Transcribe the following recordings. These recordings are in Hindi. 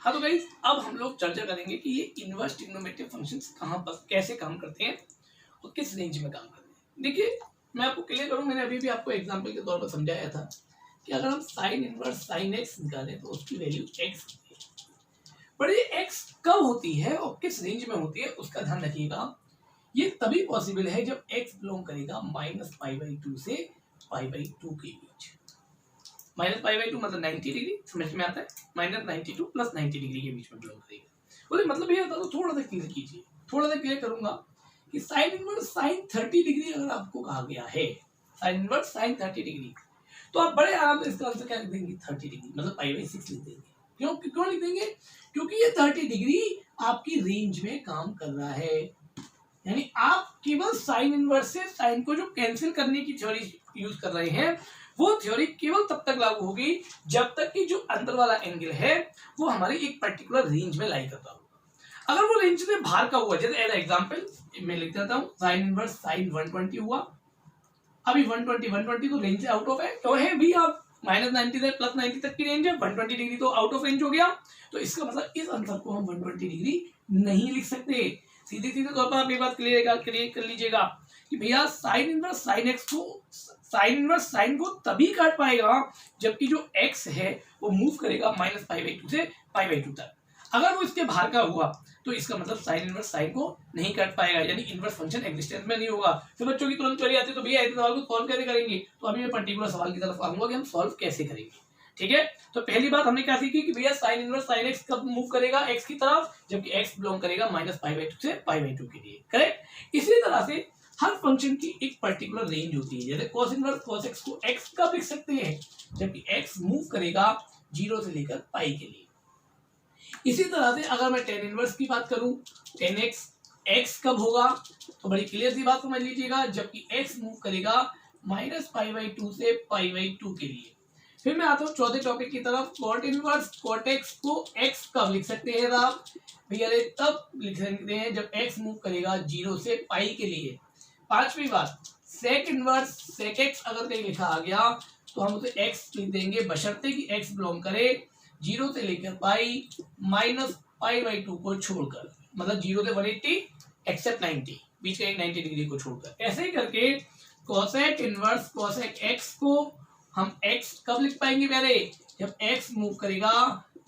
हाँ तो गाइस अब हम लोग चर्चा करेंगे कि ये इनवर्स ट्रिग्नोमेट्रिक फंक्शंस कहाँ पर कैसे काम करते हैं और किस रेंज में काम करते हैं। देखिए मैं आपको क्लियर करूँ, मैंने अभी भी आपको एग्जांपल के तौर पर समझाया था कि अगर हम साइन इनवर्स साइन एक्स निकालें तो उसकी वैल्यू एक्स होती है, पर ये एक्स कब होती है और किस रेंज में होती है उसका ध्यान रखिएगा। ये तभी पॉसिबल है जब एक्स बिलोंग करेगा -π/2 से π/2 के बीच। -π/2 मतलब 90 डिग्री, समझ में आता है, -92 + 90 डिग्री के बीच में बिलोंग करेगा। बोले मतलब ये होता है, तो थोड़ा सा क्लियर कीजिए, थोड़ा सा क्लियर करूंगा कि साइन इनवर्स साइन 30 डिग्री अगर आपको कहा गया है, साइन इनवर्स साइन 30 डिग्री, तो आप बड़े आराम से इसका आंसर क्या लिख देंगे, 30 डिग्री मतलब π/6 लिख देंगे। क्यों लिख देंगे? क्योंकि ये 30 डिग्री आपकी रेंज में काम कर रहा है। यानी आप केवल साइन इनवर्स से साइन को जो कैंसिल करने की थ्योरी यूज कर रहे हैं, वो थ्योरी केवल तब तक लागू होगी जब तक कि जो अंदर वाला एंगल है वो हमारी एक पर्टिकुलर रेंज में लाई करता होगा। अगर वो रेंज से बाहर का हुआ, जैसे एज एग्जांपल मैं लिख देता हूँ, साइन इनवर्स साइन 120 हुआ, अभी 120 तो रेंज से आउट ऑफ है, तो है भी आप -90 से +90 तक की रेंज है, 120 डिग्री तो आउट ऑफ रेंज हो गया। तो इसका मतलब इस आंसर को हम 120 डिग्री नहीं लिख सकते। सीधे तौर पर आप ये बात क्लियर कर लीजिएगा कि भैया साइन इनवर्स साइन एक्स को, साइन इनवर्स साइन को तभी काट पाएगा जबकि जो एक्स है वो मूव करेगा -π/2 से π/2 तक। अगर वो इसके बाहर का हुआ तो इसका मतलब साइन इनवर्स साइन को नहीं काट पाएगा, यानी इनवर्स फंक्शन एग्जिस्टेंस में नहीं होगा। फिर बच्चों की तुरंत क्वेरी आती है तो भैया ऐसे सवाल को सॉल्व कैसे करेंगे, तो अभी मैं पर्टिकुलर सवाल की तरफ आऊंगा कि हम सॉल्व कैसे करेंगे। ठीक है, तो पहली बात हमने क्या सीखी कि भैया साइन इनवर्स साइन एक्स कब मूव करेगा, एक्स की तरफ, जबकि एक्स बिलोंग करेगा -π/2 से π/2 के लिए। करेक्ट। इसी तरह से हर फंक्शन की एक पर्टिकुलर रेंज होती है। जैसे cos इनवर्स cos x को x कब लिख सकते हैं, जबकि x मूव करेगा 0 से लेकर पाई के लिए। इसी तरह से अगर मैं tan इनवर्स की बात करूं, tan x x कब होगा, तो बड़ी क्लियर सी बात समझ लीजिएगा, जबकि x मूव करेगा -π/2 से π/2 के लिए। फिर मैं आता हूँ चौथे टॉपिक की तरफ, cot इनवर्स cot x को x कब लिख सकते हैं आप, भैया तब लिख सकते हैं जब x मूव करेगा 0 से पाई के लिए। पांचवी बात, sec इनवर्स sec x अगर कहीं लिखा आ गया तो हम उसे x लिख देंगे बशर्ते कि x बिलोंग करे 0 से लेकर पाई -π/2 को छोड़कर, मतलब 0 से 180 एक्सेप्ट 90, बीच का एक 90 डिग्री को छोड़कर। ऐसे ही करके cosec इनवर्स cosec x को हम x कब लिख पाएंगे प्यारे, जब x मूव करेगा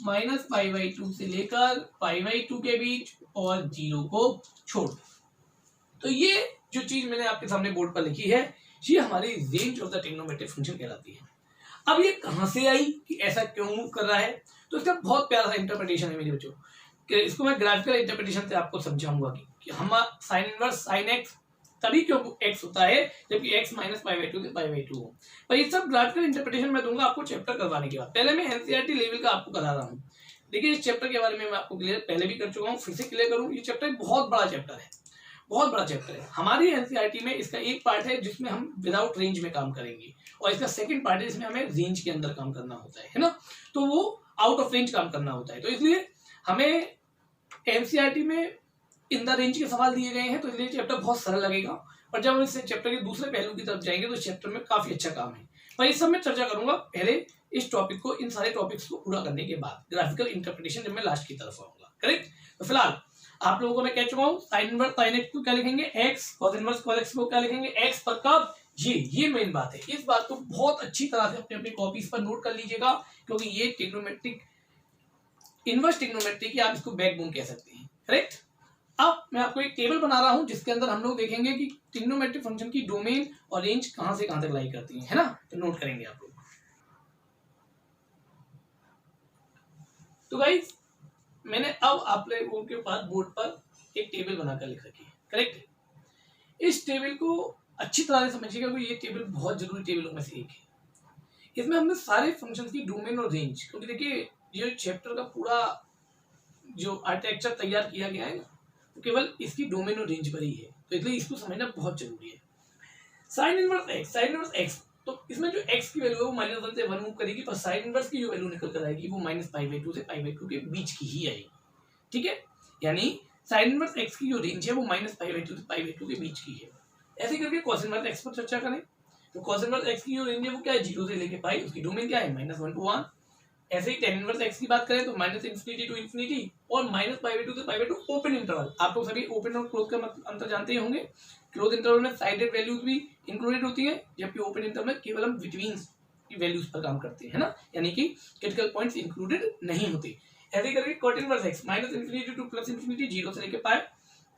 -π/2 से लेकर π/2 के बीच और 0 को छोड़। तो ये जो चीज मैंने आपके सामने बोर्ड पर लिखी है, ये हमारी range of the trigonometric function कहलाती है। अब ये कहां से आई कि ऐसा क्यों मूव कर रहा है, तो इसका बहुत प्यारा सा इंटरप्रिटेशन है मेरे बच्चों, कि इसको मैं ग्राफिकल इंटरप्रिटेशन से आपको समझाऊंगा कि हम साइन इनवर्स साइन एक्स तभी क्यों एक्स होता है जबकि एक्स -π/2 से π/2 हो। पर ये सब ग्राफिकल इंटरप्रिटेशन मैं दूंगा आपको चैप्टर करवाने के बाद। पहले मैं एनसीईआरटी लेवल का आपको करा रहा हूँ। देखिए इस चैप्टर के बारे में मैं आपको क्लियर पहले भी कर चुका हूँ, फिर से क्लियर करूँ। ये चैप्टर बहुत बड़ा चैप्टर है, बहुत बड़ा चैप्टर है। हमारी एनसीईआरटी में इसका एक पार्ट है जिसमें हम विदाउट रेंज में काम करेंगे, और इसका सेकंड पार्ट है जिसमें हमें रेंज के अंदर काम करना होता है ना, तो वो आउट ऑफ रेंज काम करना होता है। तो इसलिए हमें एनसीईआरटी में इन द रेंज के सवाल दिए गए हैं, तो इसलिए चैप्टर बहुत सरल लगेगा। पर जब हम इस चैप्टर के दूसरे पहलू की तरफ जाएंगे तो इस चैप्टर में काफी अच्छा काम है। पर इस सब में चर्चा करूंगा पहले इस टॉपिक को, इन सारे टॉपिक्स को पूरा करने के बाद ग्राफिकल इंटरप्रिटेशन जब मैं लास्ट की तरफ आऊंगा। करेक्ट। तो फिलहाल आप लोगों को मैं कह चुका हूँ साइन इनवर्स साइन एक्स को क्या लिखेंगे x, cos inverse cos x को क्या लिखेंगे एक्स, पर कब, ये मेन बात है। इस बात को बहुत अच्छी तरह से अपने अपनी कॉपीज पर नोट कर लीजिएगा, क्योंकि ये ट्रिग्नोमेट्रिक इनवर्स ट्रिग्नोमेट्री की आप इसको बैकबोन कह सकते हैं। करेक्ट। अब मैं आपको एक टेबल बना रहा हूं जिसके अंदर हम लोग देखेंगे कि ट्रिग्नोमेट्रिक फंक्शन की डोमेन और रेंज कहां से कहां तक लाई करती है ना, तो नोट करेंगे आप लोग। तो गाइस मैंने अब आप लोगों के पास बोर्ड पर एक टेबल बनाकर लिख रखी है। करेक्ट। इस टेबल को अच्छी तरह से समझिएगा, क्योंकि ये टेबल बहुत जरूरी टेबलों में से एक है। इसमें हमने सारे फंक्शंस की डोमेन और रेंज, क्योंकि देखिए ये चैप्टर का पूरा जो आर्किटेक्चर तैयार किया गया है ना, तो केवल इसकी डोमेन और रेंज पर ही है, तो इसलिए इसको समझना बहुत जरूरी है। साइन इनवर्स एक्स, तो इसमें जो x की वैल्यू है वो -1 से 1 मूव करेगी, पर साइन इनवर्स की जो वैल्यू निकल कर आएगी वो -π/2 से π/2 के बीच की ही आएगी। ठीक है, यानी साइन इनवर्स x की जो रेंज है वो -π/2 से π/2 के बीच की है। ऐसे करके cos इनवर्स x पर चर्चा करें, तो cos इनवर्स x की जो रेंज है वो क्या है 0 से लेके पाई, उसकी डोमेन क्या है -1 to 1। ऐसे ही टेन इनवर्स एक्स की बात करें तो माइनस इन्फिनिटी टू इन्फिनिटी और माइनस पाई बाई टू से pi by two open interval. आप लोग सभी ओपन और क्लोज का अंतर जानते ही होंगे। क्लोज इंटरवल में साइडेड वैल्यूज भी इंक्लूडेड होती है, जबकि ओपन इंटरवल में केवल हम बिटवीन की वैल्यूज पर काम करते हैं, है ना, यानी कि क्रिटिकल पॉइंट्स इंक्लूडेड नहीं होते। ऐसे करके cot inverse X minus infinity to plus infinity, zero से लेके पाए।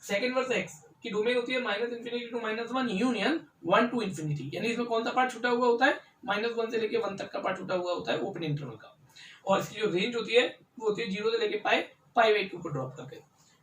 सेकंड इनवर्स एक्स की डोमेन होती है minus infinity to minus one union one to infinity, यानी इसमें कौन सा पार्ट छूटा हुआ होता है, माइनस वन से लेके वन तक का पार्ट छूटा हुआ होता है ओपन इंटरवल का। और इसकी जो रेंज होती है वो होती है जीरो से लेके पाई बाई टू को ड्रॉप करके।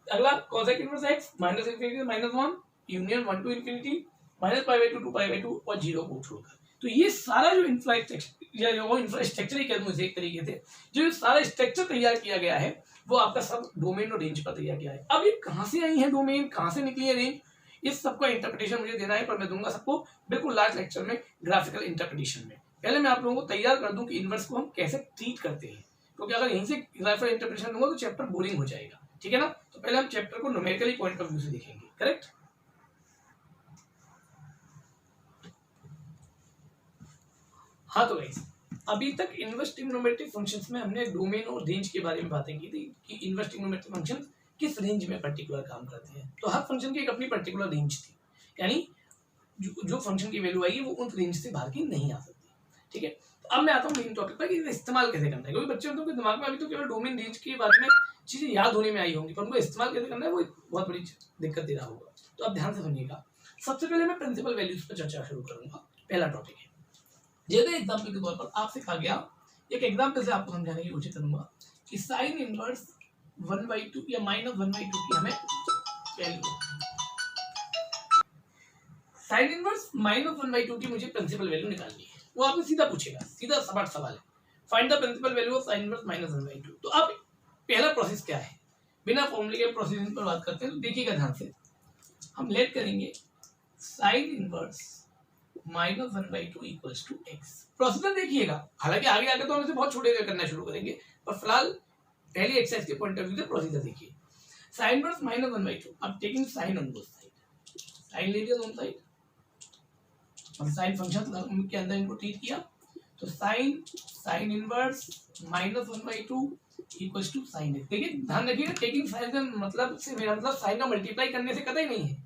अगला cosec inverse X minus infinity minus one union one to infinity minus pi by two pi by two और जीरो को छोड़कर। तो ये सारा जो इंफ्रास्ट्रक्चर ही कह दूं एक तरीके से, जो सारा स्ट्रक्चर तैयार किया गया है वो आपका सब डोमेन और रेंज पर तैयार किया है। अब ये कहाँ से आई है डोमेन, कहाँ से निकली है रेंज, इस सबका इंटरप्रिटेशन मुझे देना है, पर मैं दूंगा सबको बिल्कुल लास्ट लेक्चर में ग्राफिकल इंटरप्रिटेशन में। पहले मैं आप लोगों को तैयार कर दूं कि इनवर्स को हम कैसे ट्रीट करते हैं, क्योंकि अगर यहीं से ग्राफिकल इंटरप्रिटेशन दूंगा तो चैप्टर बोरिंग हो जाएगा, ठीक है ना। तो पहले हम चैप्टर को न्यूमेरिकली पॉइंट ऑफ व्यू से देखेंगे, करेक्ट। हाँ तो गाइस, अभी तक इनवर्स ट्रिग्नोमेट्रिक फंक्शंस में हमने डोमेन और रेंज के बारे में बातें की थी कि इनवर्स ट्रिग्नोमेट्रिक फंक्शन किस रेंज में पर्टिकुलर काम करते हैं। तो हर फंक्शन की एक अपनी पर्टिकुलर रेंज थी, यानी जो फंक्शन की वैल्यू आएगी वो उन रेंज से बाहर की नहीं आ सकती, ठीक है। तो अब मैं आता हूँ मेन टॉपिक पर कि इस्तेमाल कैसे करना है, क्योंकि बच्चे के दिमाग में अभी तो केवल डोमेन रेंज के बारे में चीजें याद होने में आई होंगी, पर उनको इस्तेमाल कैसे करना है वो बहुत बड़ी दिक्कत दे रहा होगा। तो अब ध्यान से सुनिएगा। सबसे पहले मैं प्रिंसिपल वैल्यूज पर चर्चा शुरू करूंगा। पहला टॉपिक है, जैसे एग्जाम्पल के तौर पर आपसे कहा गया, एक एग्जाम्पल से आपको समझाने की कोशिश करूंगा कि साइन इनवर्स 1/2 या -1/2 की हमें वैल्यू, साइन इनवर्स -1/2 की मुझे प्रिंसिपल वैल्यू निकालनी है। वो आपसे सीधा पूछेगा, सीधा सपाट सवाल है, find the principal value of sine inverse -1/2। तो अब पहला प्रोसेस क्या है, बिना फॉर्मूले के प्रोसेसिंग पर बात करते हैं। तो देखिएगा ध्यान से, हम लेट करेंगे sine inverse -1/2 equals to X. Procedure देखिएगा, हालांकि आगे आगे तो हम इसे बहुत छोटे करना शुरू करेंगे, पर फिलहाल पहले एक्सरसाइज के पॉइंट ऑफ व्यू से प्रोसीजर देखिए। साइन इनवर्स -1/2, अब taking sine on both side, sine ले लिया दोनों साइड, हम साइन फंक्शन के अंदर इनको ट्रीट किया। तो sine inverse -1/2 equals to sine X. देखिए ध्यान रखिएगा, टेकिंग साइन का मतलब से मेरा मतलब साइन का मल्टीप्लाई करने से कतई नहीं है।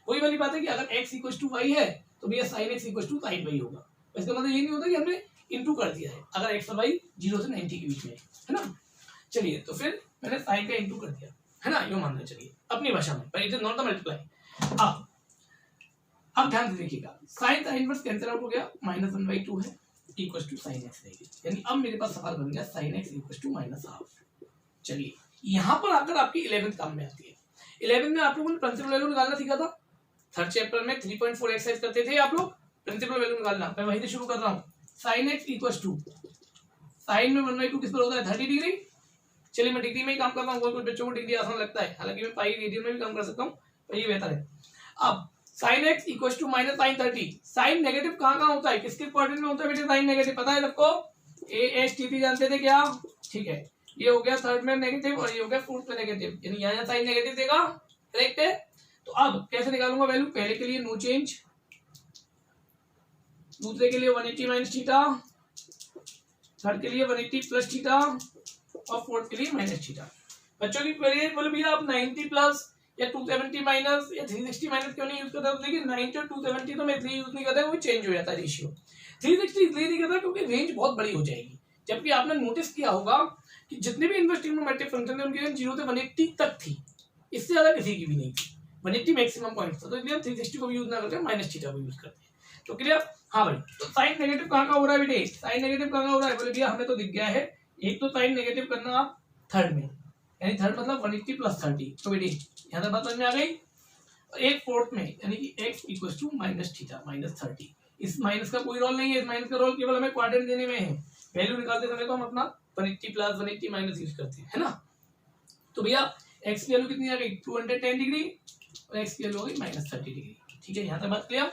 वही वाली बात है कि अगर x इक्वल्स टू वाई है तो भैया sine X equals to sine Y होगा। इसका मतलब ये नहीं होता कि हमने इनटू कर दिया है अगर एक्स और वाई 0 से 90 के बीच में है ना। चलिए, तो फिर मैंने साइन का इनटू कर दिया है ना, यूं मान लो, चलिए अपनी भाषा में, पर it is not the multiply. अब ध्यान से देखिएगा, साइन का इनवर्स कैंसिल आउट हो गया, -1/2 है इक्वल्स टू साइन एक्स रहेगी, यानी अब मेरे पास सवाल बन गया sine X equals to -half. चलिए, यहां पर आकर आपकी 11th काम में आती है। 11th में आप लोगों ने प्रिंसिपल वैल्यू निकालना सीखा था। थर्ड चैप्टर में 3.4 एक्सरसाइज करते थे आप लोग, प्रिंसिपल वैल्यू निकालना। मैं वहीं से शुरू कर रहा हूँ। Sine X equals to, sine में 1/2 किस पर होता है, 30 डिग्री। चलिए मैं डिग्री में ही काम कर रहा हूँ, कोई बच्चों को डिग्री आसान लगता है, हालांकि मैं पाई रेडियन में भी काम कर सकता हूँ, पर ये बेहतर है। अब sine X equals to minus sine 30। Sine negative कहाँ होता है, किसके क्वाड्रेंट में होता है बेटे, साइन नेगेटिव, पता है सबको, ASTP जानते थे क्या, ठीक है। ये हो गया थर्ड में नेगेटिव और ये हो गया फोर्थ में नेगेटिव, यानी यहाँ साइन नेगेटिव देगा, करेक्ट है। तो अब कैसे निकालूंगा वैल्यू, पहले के लिए नो चेंज, दूसरे के लिए 180 माइनस थीटा, थर्ड के लिए 180 प्लस थीटा और फोर्थ के लिए माइनस थीटा। बच्चों की क्वेरी है, बोले भैया आप 90 प्लस या 270 माइनस या 360 माइनस क्यों नहीं यूज करता। तो देखिए 90 और 270 तो मैं इसलिए यूज नहीं करता, वो चेंज हो जाता है रेशियो। 360 इसलिए नहीं करता क्योंकि रेंज बहुत बड़ी हो जाएगी। जबकि आपने नोटिस किया होगा कि जितने भी इनवर्स ट्रिग्नोमेट्रिक फंक्शन है उनकी रेंज 0 से 180 तक थी, इससे ज्यादा किसी की भी नहीं थी, 180 मैक्सिमम पॉइंट था। तो इसलिए हम 360 को भी यूज ना करके माइनस थीटा को यूज करते हैं। तो क्लियर, हाँ भाई। तो साइन नेगेटिव कहाँ का हो रहा है बेटे, साइन नेगेटिव कहाँ का हो रहा है, बोले भैया हमें तो दिख गया है, एक तो साइन नेगेटिव करना आप थर्ड में, यानी थर्ड मतलब 180 प्लस 30, तो बेटे यहाँ तक बात समझ में आ गई। एक फोर्थ में यानी कि x equals to minus theta -30। इस माइनस का कोई रोल नहीं है, इस माइनस का रोल केवल हमें क्वाड्रेंट देने में है। वैल्यू निकालते समय तो हम अपना 180 प्लस 180 माइनस यूज करते हैं, है ना। तो भैया x की वैल्यू कितनी आ गई, 210 डिग्री और x की वैल्यू हो गई -30 डिग्री, ठीक है। यहाँ तक बात क्लियर।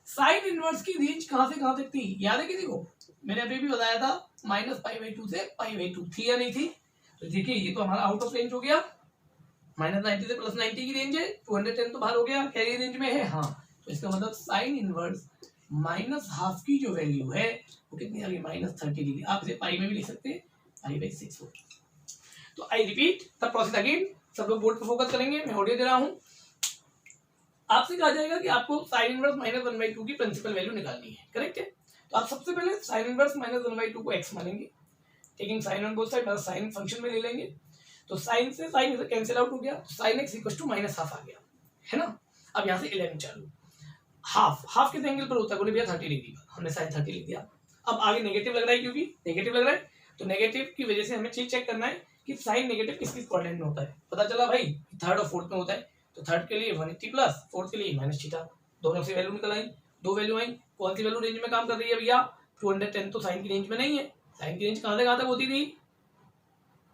साइन इनवर्स की रेंज कहाँ से कहाँ तक थी, याद है किसी को, मैंने अभी भी बताया था -π/2 से π/2 थी या नहीं थी। तो देखिए ये तो हमारा आउट ऑफ रेंज हो गया, -90 से +90 की रेंज है, 210 तो बाहर हो गया, कैरी रेंज में है, हाँ। तो इसका मतलब साइन इनवर्स -हाफ की जो वैल्यू है वो कितनी आ गई, -30 डिग्री। आप इसे पाई में भी लिख सकते हैं, 5/6 वोल्ट। तो I repeat the process again, सब लोग बोर्ड पर फोकस करेंगे, मैं ऑडियो दे रहा हूं। आपसे कहा जाएगा कि आपको साइन इनवर्स माइनस 1/2 की प्रिंसिपल वैल्यू निकालनी है, करेक्ट है। तो आप सबसे पहले साइन इनवर्स माइनस 1/2 को x मानेंगे, taking sine on both side, मतलब साइन फंक्शन में ले लेंगे। तो साइन से साइन कैंसिल आउट हो गया, साइन x इक्वल टू -½ आ गया, है ना। अब यहाँ से 11 चालू, हाफ किस एंगल पर होता है, बोले भैया 30 डिग्री पर, हमने साइन 30 लिख दिया। अब आगे नेगेटिव लग रहा है, क्योंकि नेगेटिव लग रहा है तो नेगेटिव की वजह से हमें चेक करना है कि साइन नेगेटिव किस किस क्वाड्रेंट में होता है। पता चला भाई थर्ड और फोर्थ में होता है, तो थर्ड के लिए 180 प्लस, फोर्थ के लिए -θ, दोनों से वैल्यू निकल आई, 2 वैल्यू आई। कौन सी वैल्यू रेंज में काम कर रही है भैया, 210 तो साइन की रेंज में नहीं है। साइन की रेंज कहां से कहां तक होती थी,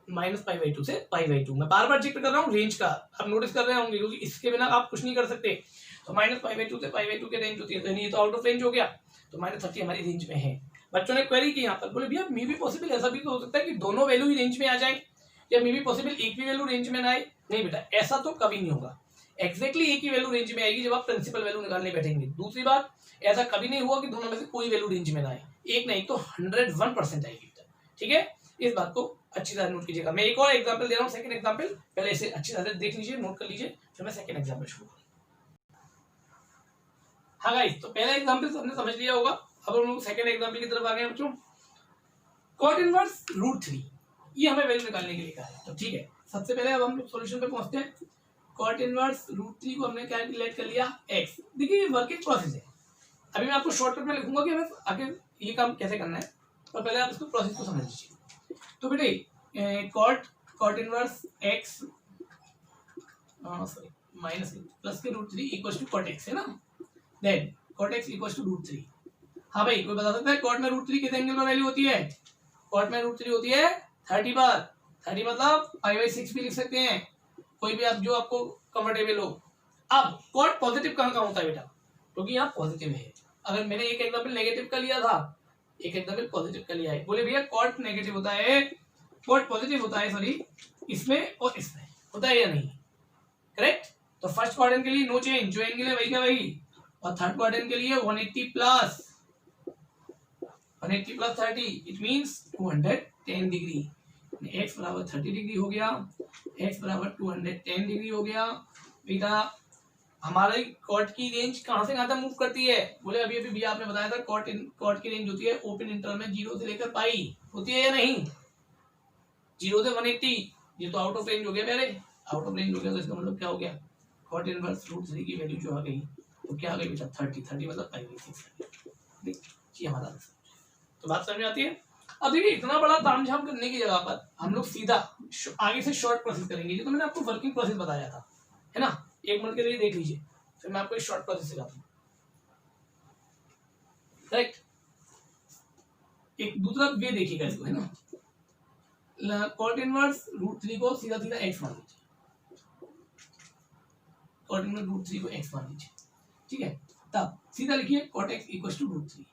-π/2 से π/2। मैं बार बार जिक्र कर रहा हूँ रेंज का, आप नोटिस कर रहे होंगे, क्योंकि इसके बिना आप कुछ नहीं कर सकते। तो -π/2 से π/2 के रेंज होती है, तो ये तो आउट ऑफ रेंज हो गया, तो -30 हमारी रेंज में है। बच्चों ने क्वेरी की यहाँ पर, बोले भैया मे बी पॉसिबल, ऐसा भी तो हो सकता है कि दोनों वैल्यू ही रेंज में आ जाए, या मे बी पॉसिबल एक भी वैल्यू रेंज में ना आए। नहीं बेटा, ऐसा तो कभी नहीं होगा, एग्जैक्टली एक ही वैल्यू रेंज में आएगी जब आप प्रिंसिपल वैल्यू निकालने बैठेंगे। दूसरी बात, ऐसा कभी नहीं हुआ कि दोनों में से कोई वैल्यू रेंज में ना आए, एक नहीं तो 101% आएगी बेटा, ठीक है। इस बात को अच्छी तरह नोट कीजिएगा। मैं एक और एग्जांपल दे रहा हूँ, सेकंड एग्जांपल, पहले इसे अच्छी तरह देख लीजिए, नोट कर लीजिए, फिर मैं सेकंड एग्जांपल शुरू करूँ। हाँ गाइस, तो पहला एग्जांपल सबने समझ लिया होगा, अब हम लोग सेकंड एग्जांपल की तरफ आ गए बच्चों। कॉट इनवर्स √3, ये हमें वैल्यू निकालने के लिए कहा है, तो ठीक है। सबसे पहले अब हम लोग सॉल्यूशन पे पहुंचते हैं। कॉट इनवर्स √3 को हमने कैलकुलेट कर लिया x। देखिए ये वर्किंग प्रोसेस है, अभी मैं आपको शॉर्टकट में लिखूंगा कि हमें आगे ये काम कैसे करना है, और पहले आप इसको प्रोसेस को समझ लीजिए। तो बेटे cot inverse x sorry minus plus के √3 इक्वल टू कॉट x है ना, then cot x equal to √3। हाँ भाई, कोई बता सकता है कॉट में √3 किस एंगल पर वैल्यू होती है, कॉट में √3 होती है 30 पर, 30 मतलब π/6 भी लिख सकते हैं, कोई भी आप जो आपको कंफर्टेबल हो। अब कॉट पॉजिटिव कहाँ कहाँ होता है बेटा, क्योंकि यहाँ पॉजिटिव है। अगर मैंने एक एग्जांपल नेगेटिव का लिया था, एक एग्जांपल पॉजिटिव का लिया है, बोले भैया कॉट नेगेटिव होता है, कॉट पॉजिटिव होता है सॉरी, इसमें और इसमें होता है या नहीं, करेक्ट। तो फर्स्ट क्वाड्रेंट के लिए नो चेंज, जो एंगल है वही का वही, और थर्ड क्वाड्रेंट के लिए 180 plus 30, it means 210 degree. x बराबर 30 डिग्री हो गया, x बराबर 210 डिग्री हो गया। बेटा हमारी कॉट की रेंज कहां से कहां तक मूव करती है, बोले अभी अभी भी आपने बताया था कॉट की रेंज होती है ओपन इंटरवल में 0 से लेकर पाई, होती है या नहीं, 0 से 180, ये तो आउट ऑफ रेंज हो गया मेरे, आउट ऑफ रेंज हो गया, तो इसका मतलब क्या हो गया, कॉट इनवर्स √3 की वैल्यू जो आ गई वो क्या आ गई बेटा 30 मतलब π/6। ये हमारा आंसर, तो बात समझ में आती है। अब देखिए इतना बड़ा तामझाम करने की जगह पर हम लोग सीधा आगे से शॉर्ट प्रोसेस करेंगे, ये तो मैंने आपको वर्किंग प्रोसेस बताया था, है ना। 1 मिनट के लिए देख लीजिए, फिर मैं आपको एक शॉर्ट प्रोसेस सिखाता हूँ, करेक्ट। एक दूसरा वे देखिएगा इसको, है ना। कॉट इनवर्स √3 को सीधा सीधा x मान लीजिए, कॉट इनवर्स √3 को x मान लीजिए, ठीक है। तब सीधा लिखिए कॉट x इक्वल टू √3,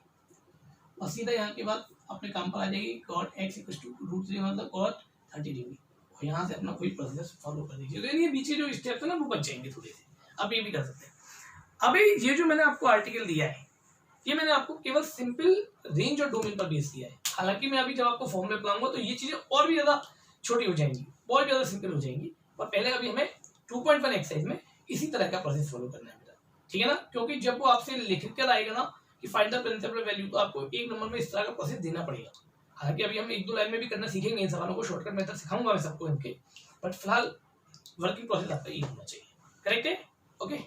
और सीधा यहाँ के बाद अपने काम पर आ जाएगी, कॉट x इक्वल टू √3 मतलब कॉट 30 डिग्री, और यहाँ से अपना कोई प्रोसेस फॉलो कर दीजिए। तो ये बीच के जो स्टेप्स है ना वो बच जाएंगे थोड़े से, आप ये भी कर सकते हैं। अभी ये जो मैंने आपको आर्टिकल दिया है, ये मैंने आपको केवल सिंपल रेंज और डोमेन पर बेस किया है। हालांकि मैं अभी जब आपको फॉर्म में पढ़ाऊंगा तो ये चीजें और भी ज्यादा छोटी हो जाएंगी, बहुत ज्यादा सिंपल हो जाएंगी, पर पहले अभी हमें 2.1 एक्सरसाइज में इसी तरह का प्रोसेस फॉलो करना है बेटा, ठीक है ना। क्योंकि जब वो आपसे लिख कर आएगा ना कि फाइंड द प्रिंसिपल वैल्यू, तो आपको 1 नंबर में इस तरह का प्रोसेस देना पड़ेगा। हालांकि अभी हम 1-2 लाइन में भी करना सीखेंगे, इन सवालों को शॉर्टकट मेथड सिखाऊंगा मैं सबको इनके, बट फिलहाल वर्किंग प्रोसेस आपका ये होना चाहिए, करेक्ट है, ओके।